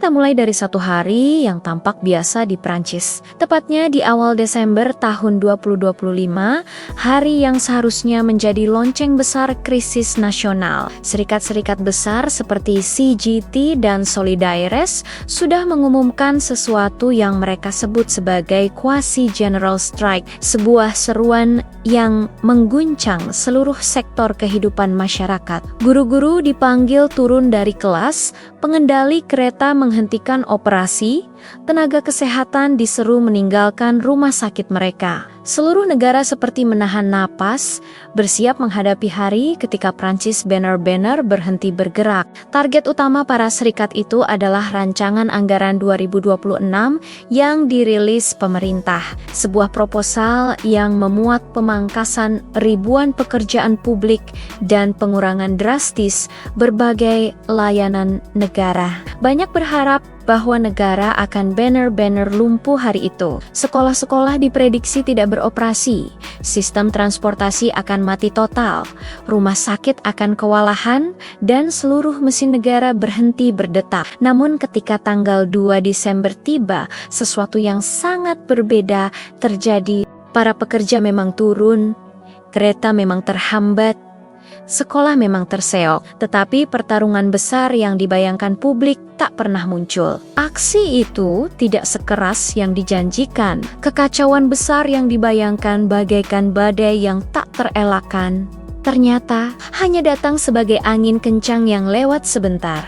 kita mulai dari satu hari yang tampak biasa di Prancis. Tepatnya di awal Desember tahun 2025, hari yang seharusnya menjadi lonceng besar krisis nasional. Serikat-serikat besar seperti CGT dan Solidaires sudah mengumumkan sesuatu yang mereka sebut sebagai quasi-general strike, sebuah seruan yang mengguncang seluruh sektor kehidupan masyarakat. Guru-guru dipanggil turun dari kelas, pengendali kereta menghentikan operasi, tenaga kesehatan diseru meninggalkan rumah sakit mereka. Seluruh negara seperti menahan napas, bersiap menghadapi hari ketika Prancis benar-benar berhenti bergerak. Target utama para serikat itu adalah rancangan anggaran 2026 yang dirilis pemerintah. Sebuah proposal yang memuat pemangkasan ribuan pekerjaan publik dan pengurangan drastis berbagai layanan negara. Banyak berharap bahwa negara akan benar-benar lumpuh hari itu. Sekolah-sekolah diprediksi tidak beroperasi, sistem transportasi akan mati total, rumah sakit akan kewalahan, dan seluruh mesin negara berhenti berdetak. Namun ketika tanggal 2 Desember tiba, sesuatu yang sangat berbeda terjadi. Para pekerja memang turun, kereta memang terhambat, sekolah memang terseok, tetapi pertarungan besar yang dibayangkan publik tak pernah muncul. Aksi itu tidak sekeras yang dijanjikan. Kekacauan besar yang dibayangkan bagaikan badai yang tak terelakkan, ternyata hanya datang sebagai angin kencang yang lewat sebentar.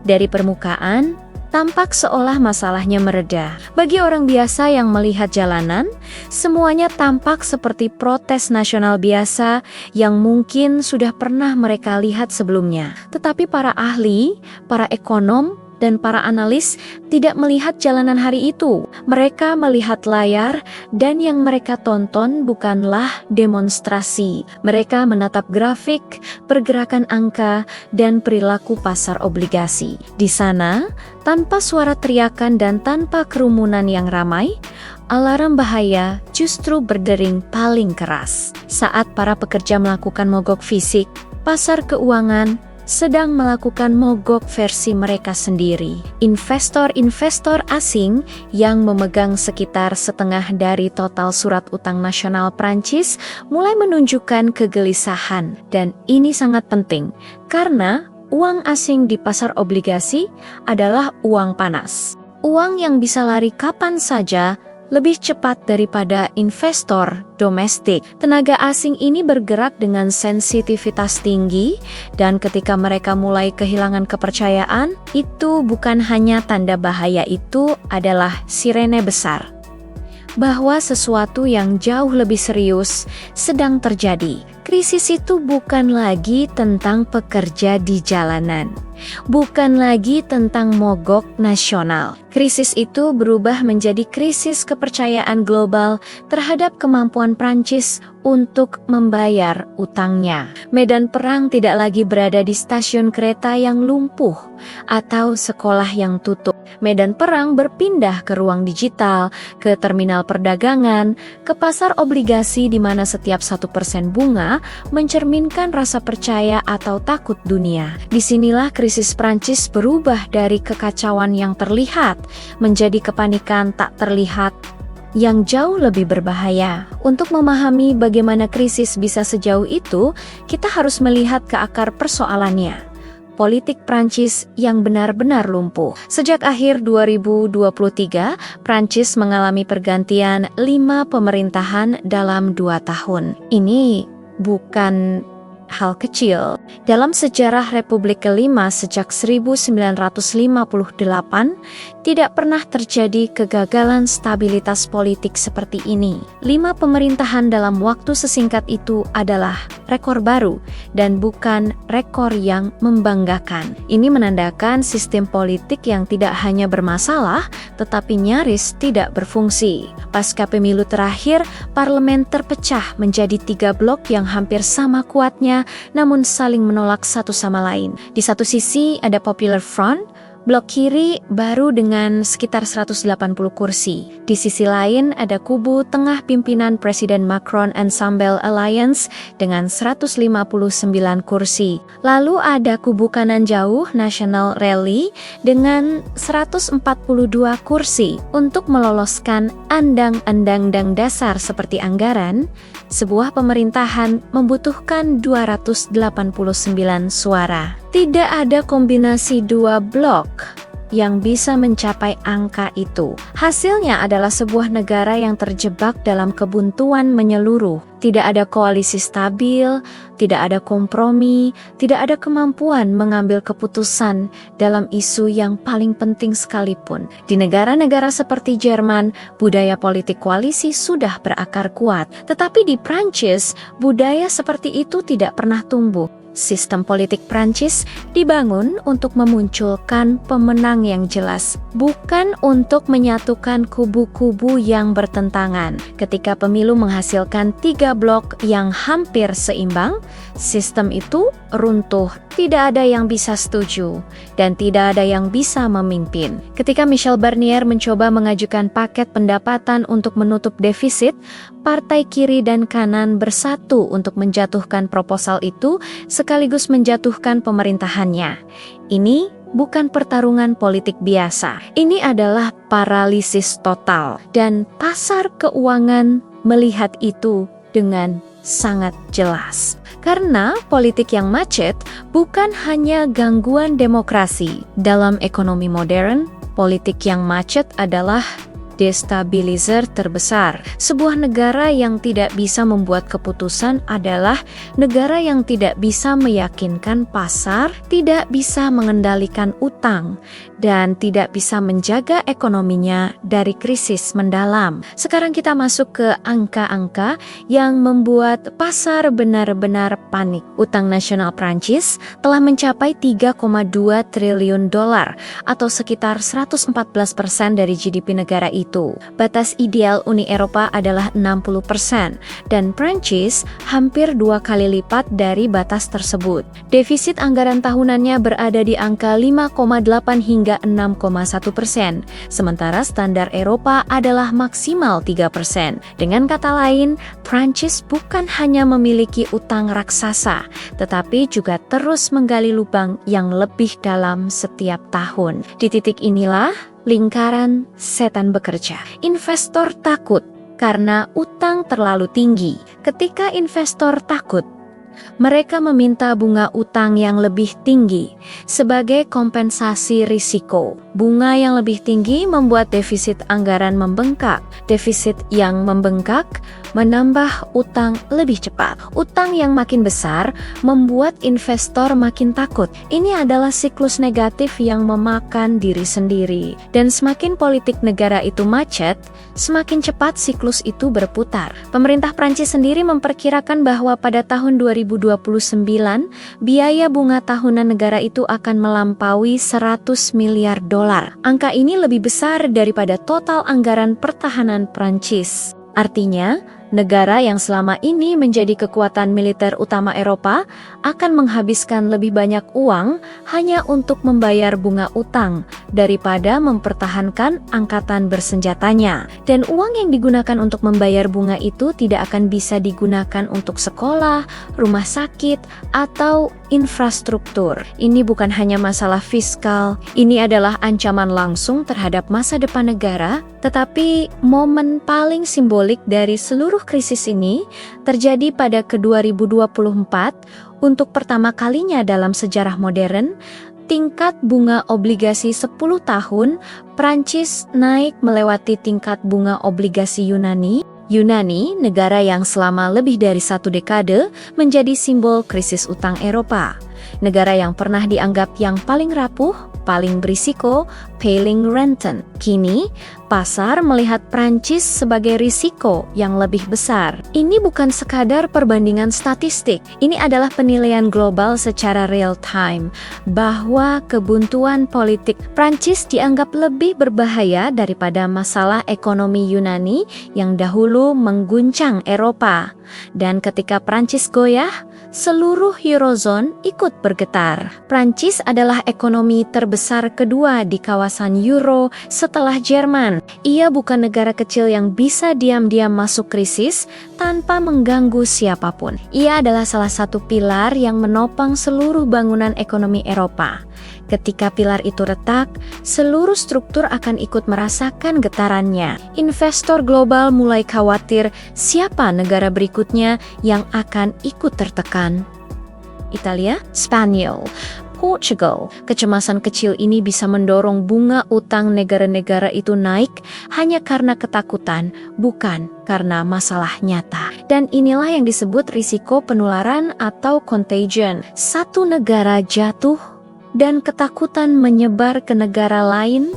Dari permukaan, tampak seolah masalahnya mereda. Bagi orang biasa yang melihat jalanan, semuanya tampak seperti protes nasional biasa yang mungkin sudah pernah mereka lihat sebelumnya. Tetapi para ahli, para ekonom, dan para analis tidak melihat jalanan hari itu. Mereka melihat layar, dan yang mereka tonton bukanlah demonstrasi. Mereka menatap grafik, pergerakan angka, dan perilaku pasar obligasi. Di sana, tanpa suara teriakan dan tanpa kerumunan yang ramai, alarm bahaya justru berdering paling keras. Saat para pekerja melakukan mogok fisik, pasar keuangan sedang melakukan mogok versi mereka sendiri. Investor-investor asing yang memegang sekitar setengah dari total surat utang nasional Prancis mulai menunjukkan kegelisahan. Dan ini sangat penting, karena uang asing di pasar obligasi adalah uang panas. Uang yang bisa lari kapan saja, lebih cepat daripada investor domestik. Tenaga asing ini bergerak dengan sensitivitas tinggi, dan ketika mereka mulai kehilangan kepercayaan, itu bukan hanya tanda bahaya, itu adalah sirene besar bahwa sesuatu yang jauh lebih serius sedang terjadi. Krisis itu bukan lagi tentang pekerja di jalanan, bukan lagi tentang mogok nasional. Krisis itu berubah menjadi krisis kepercayaan global terhadap kemampuan Prancis untuk membayar utangnya. Medan perang tidak lagi berada di stasiun kereta yang lumpuh atau sekolah yang tutup. Medan perang berpindah ke ruang digital, ke terminal perdagangan, ke pasar obligasi di mana setiap 1% bunga mencerminkan rasa percaya atau takut dunia. Disinilah krisis Prancis berubah dari kekacauan yang terlihat menjadi kepanikan tak terlihat yang jauh lebih berbahaya. Untuk memahami bagaimana krisis bisa sejauh itu, kita harus melihat ke akar persoalannya. Politik Prancis yang benar-benar lumpuh. Sejak akhir 2023, Prancis mengalami pergantian 5 pemerintahan dalam 2 tahun. Ini bukan hal kecil. Dalam sejarah Republik kelima sejak 1958, tidak pernah terjadi kegagalan stabilitas politik seperti ini. 5 pemerintahan dalam waktu sesingkat itu adalah rekor baru dan bukan rekor yang membanggakan. Ini menandakan sistem politik yang tidak hanya bermasalah, tetapi nyaris tidak berfungsi. Pasca pemilu terakhir, parlemen terpecah menjadi 3 blok yang hampir sama kuatnya, namun saling menolak satu sama lain. Di satu sisi ada Popular Front, Blok kiri baru dengan sekitar 180 kursi. Di sisi lain ada kubu tengah pimpinan Presiden Macron Ensemble Alliance dengan 159 kursi. Lalu ada kubu kanan jauh National Rally dengan 142 kursi. Untuk meloloskan undang-undang dasar seperti anggaran, sebuah pemerintahan membutuhkan 289 suara. Tidak ada kombinasi dua blok yang bisa mencapai angka itu. Hasilnya adalah sebuah negara yang terjebak dalam kebuntuan menyeluruh. Tidak ada koalisi stabil, tidak ada kompromi, tidak ada kemampuan mengambil keputusan dalam isu yang paling penting sekalipun. Di negara-negara seperti Jerman, budaya politik koalisi sudah berakar kuat. Tetapi di Prancis, budaya seperti itu tidak pernah tumbuh. Sistem politik Prancis dibangun untuk memunculkan pemenang yang jelas, bukan untuk menyatukan kubu-kubu yang bertentangan. Ketika pemilu menghasilkan 3 blok yang hampir seimbang, sistem itu runtuh. Tidak ada yang bisa setuju, dan tidak ada yang bisa memimpin. Ketika Michel Barnier mencoba mengajukan paket pendapatan untuk menutup defisit, partai kiri dan kanan bersatu untuk menjatuhkan proposal itu sekaligus menjatuhkan pemerintahannya. Ini bukan pertarungan politik biasa. Ini adalah paralisis total, dan pasar keuangan melihat itu dengan sangat jelas. Karena politik yang macet bukan hanya gangguan demokrasi. Dalam ekonomi modern, politik yang macet adalah destabilizer terbesar. Sebuah negara yang tidak bisa membuat keputusan adalah negara yang tidak bisa meyakinkan pasar, tidak bisa mengendalikan utang, dan tidak bisa menjaga ekonominya dari krisis mendalam. Sekarang kita masuk ke angka-angka yang membuat pasar benar-benar panik. Utang nasional Prancis telah mencapai 3,2 triliun dolar atau sekitar 114% dari GDP negara itu. Batas ideal Uni Eropa adalah 60% dan Prancis hampir 2 kali lipat dari batas tersebut. Defisit anggaran tahunannya berada di angka 5,8 hingga 6,1%, sementara standar Eropa adalah maksimal 3%. Dengan kata lain, Prancis bukan hanya memiliki utang raksasa, tetapi juga terus menggali lubang yang lebih dalam setiap tahun. Di titik inilah lingkaran setan bekerja. Investor takut karena utang terlalu tinggi. Ketika investor takut, mereka meminta bunga utang yang lebih tinggi sebagai kompensasi risiko. Bunga yang lebih tinggi membuat defisit anggaran membengkak. Defisit yang membengkak menambah utang lebih cepat. Utang yang makin besar membuat investor makin takut. Ini adalah siklus negatif yang memakan diri sendiri. Dan semakin politik negara itu macet, semakin cepat siklus itu berputar. Pemerintah Prancis sendiri memperkirakan bahwa pada tahun 2029, biaya bunga tahunan negara itu akan melampaui 100 miliar dolar. Angka ini lebih besar daripada total anggaran pertahanan Prancis. Artinya, negara yang selama ini menjadi kekuatan militer utama Eropa akan menghabiskan lebih banyak uang hanya untuk membayar bunga utang daripada mempertahankan angkatan bersenjatanya. Dan uang yang digunakan untuk membayar bunga itu tidak akan bisa digunakan untuk sekolah, rumah sakit, atau infrastruktur. Ini bukan hanya masalah fiskal, ini adalah ancaman langsung terhadap masa depan negara, tetapi momen paling simbolik dari seluruh krisis ini terjadi pada ke-2024. Untuk pertama kalinya dalam sejarah modern, tingkat bunga obligasi 10 tahun Prancis naik melewati tingkat bunga obligasi Yunani. Yunani, negara yang selama lebih dari 1 dekade menjadi simbol krisis utang Eropa. Negara yang pernah dianggap yang paling rapuh, paling berisiko, paling rentan. Kini, pasar melihat Prancis sebagai risiko yang lebih besar. Ini bukan sekadar perbandingan statistik, ini adalah penilaian global secara real time bahwa kebuntuan politik Prancis dianggap lebih berbahaya daripada masalah ekonomi Yunani yang dahulu mengguncang Eropa. Dan ketika Prancis goyah, seluruh Eurozone ikut bergetar. Prancis adalah ekonomi terbesar kedua di kawasan Euro setelah Jerman. Ia bukan negara kecil yang bisa diam-diam masuk krisis tanpa mengganggu siapapun. Ia adalah salah satu pilar yang menopang seluruh bangunan ekonomi Eropa. Ketika pilar itu retak, seluruh struktur akan ikut merasakan getarannya. Investor global mulai khawatir siapa negara berikutnya yang akan ikut tertekan. Italia, Spanyol, Portugal. Kecemasan kecil ini bisa mendorong bunga utang negara-negara itu naik hanya karena ketakutan, bukan karena masalah nyata. Dan inilah yang disebut risiko penularan atau contagion. Satu negara jatuh dan ketakutan menyebar ke negara lain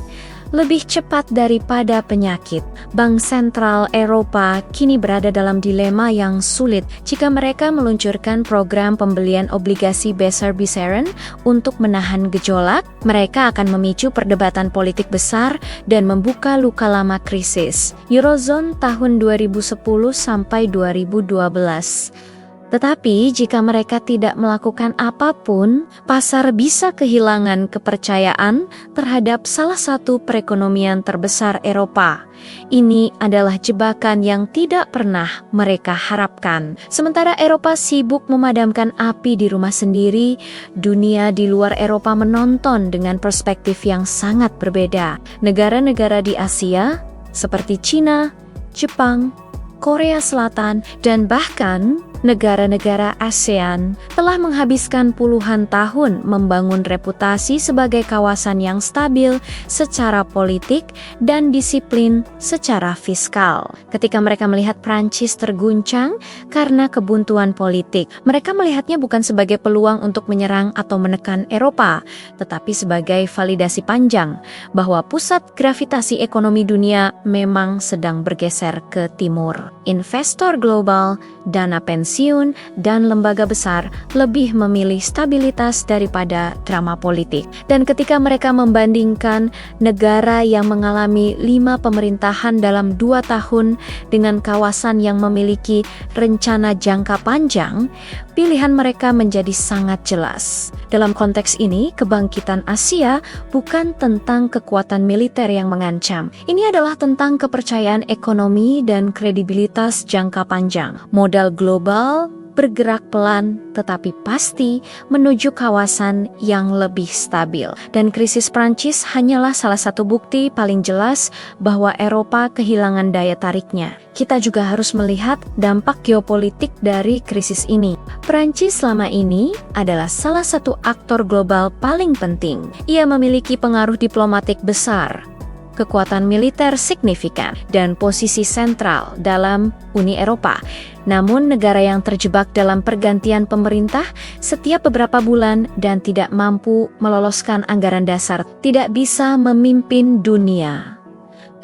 lebih cepat daripada penyakit. Bank Sentral Eropa kini berada dalam dilema yang sulit jika mereka meluncurkan program pembelian obligasi besar-besaran untuk menahan gejolak. Mereka akan memicu perdebatan politik besar dan membuka luka lama krisis Eurozone tahun 2010 sampai 2012. Tetapi jika mereka tidak melakukan apapun, pasar bisa kehilangan kepercayaan terhadap salah satu perekonomian terbesar Eropa. Ini adalah jebakan yang tidak pernah mereka harapkan. Sementara Eropa sibuk memadamkan api di rumah sendiri, dunia di luar Eropa menonton dengan perspektif yang sangat berbeda. Negara-negara di Asia, seperti Cina, Jepang, Korea Selatan, dan bahkan negara-negara ASEAN telah menghabiskan puluhan tahun membangun reputasi sebagai kawasan yang stabil secara politik dan disiplin secara fiskal. Ketika mereka melihat Prancis terguncang karena kebuntuan politik, mereka melihatnya bukan sebagai peluang untuk menyerang atau menekan Eropa, tetapi sebagai validasi panjang bahwa pusat gravitasi ekonomi dunia memang sedang bergeser ke timur. Investor global, dana pensiun, dan lembaga besar lebih memilih stabilitas daripada drama politik. Dan ketika mereka membandingkan negara yang mengalami 5 pemerintahan dalam 2 tahun dengan kawasan yang memiliki rencana jangka panjang, pilihan mereka menjadi sangat jelas. Dalam konteks ini, kebangkitan Asia bukan tentang kekuatan militer yang mengancam. Ini adalah tentang kepercayaan ekonomi dan kredibilitas jangka panjang. Modal global bergerak pelan tetapi pasti menuju kawasan yang lebih stabil. Dan krisis Prancis hanyalah salah satu bukti paling jelas bahwa Eropa kehilangan daya tariknya. Kita juga harus melihat dampak geopolitik dari krisis ini. Prancis selama ini adalah salah satu aktor global paling penting. Ia memiliki pengaruh diplomatik besar, kekuatan militer signifikan, dan posisi sentral dalam Uni Eropa. Namun negara yang terjebak dalam pergantian pemerintah setiap beberapa bulan dan tidak mampu meloloskan anggaran dasar tidak bisa memimpin dunia.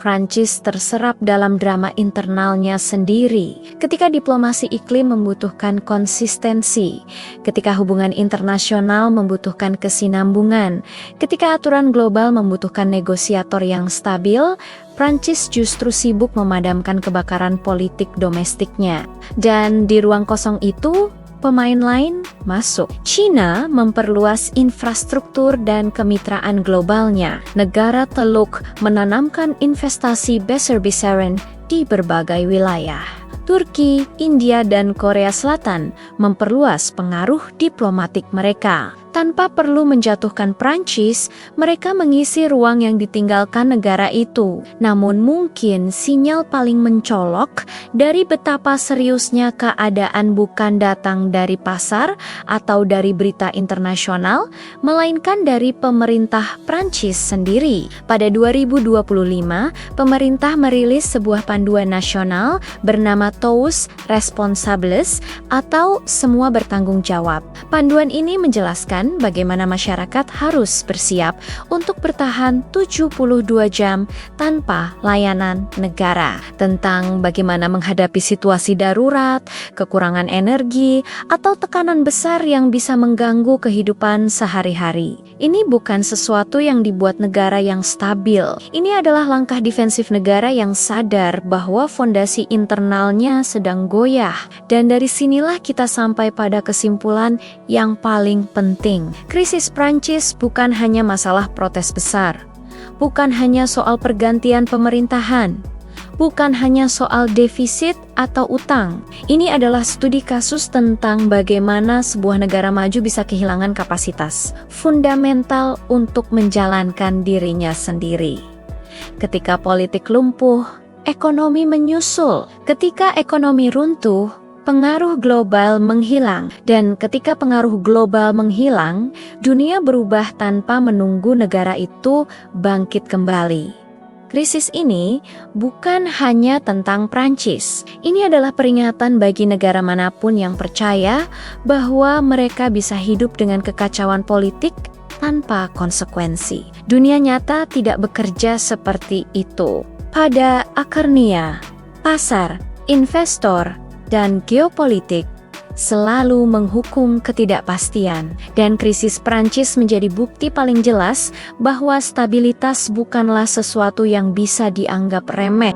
Prancis terserap dalam drama internalnya sendiri. Ketika diplomasi iklim membutuhkan konsistensi, ketika hubungan internasional membutuhkan kesinambungan, ketika aturan global membutuhkan negosiator yang stabil, Prancis justru sibuk memadamkan kebakaran politik domestiknya. Dan di ruang kosong itu, pemain lain masuk. China memperluas infrastruktur dan kemitraan globalnya. Negara Teluk menanamkan investasi besar-besaran di berbagai wilayah. Turki, India, dan Korea Selatan memperluas pengaruh diplomatik mereka. Tanpa perlu menjatuhkan Prancis, mereka mengisi ruang yang ditinggalkan negara itu. Namun mungkin sinyal paling mencolok dari betapa seriusnya keadaan bukan datang dari pasar atau dari berita internasional, melainkan dari pemerintah Prancis sendiri. Pada 2025, pemerintah merilis sebuah panduan nasional bernama Tous Responsables atau Semua Bertanggung Jawab. Panduan ini menjelaskan dan bagaimana masyarakat harus bersiap untuk bertahan 72 jam tanpa layanan negara, tentang bagaimana menghadapi situasi darurat, kekurangan energi, atau tekanan besar yang bisa mengganggu kehidupan sehari-hari. Ini bukan sesuatu yang dibuat negara yang stabil. Ini adalah langkah defensif negara yang sadar bahwa fondasi internalnya sedang goyah. Dan dari sinilah kita sampai pada kesimpulan yang paling penting. Krisis Prancis bukan hanya masalah protes besar, bukan hanya soal pergantian pemerintahan, bukan hanya soal defisit atau utang. Ini adalah studi kasus tentang bagaimana sebuah negara maju bisa kehilangan kapasitas fundamental untuk menjalankan dirinya sendiri. Ketika politik lumpuh, ekonomi menyusul. Ketika ekonomi runtuh, pengaruh global menghilang. Dan ketika pengaruh global menghilang, dunia berubah tanpa menunggu negara itu bangkit kembali. Krisis ini bukan hanya tentang Prancis. Ini adalah peringatan bagi negara manapun yang percaya bahwa mereka bisa hidup dengan kekacauan politik tanpa konsekuensi. Dunia nyata tidak bekerja seperti itu. Pada akarnya, pasar, investor, dan geopolitik selalu menghukum ketidakpastian, dan krisis Prancis menjadi bukti paling jelas bahwa stabilitas bukanlah sesuatu yang bisa dianggap remeh.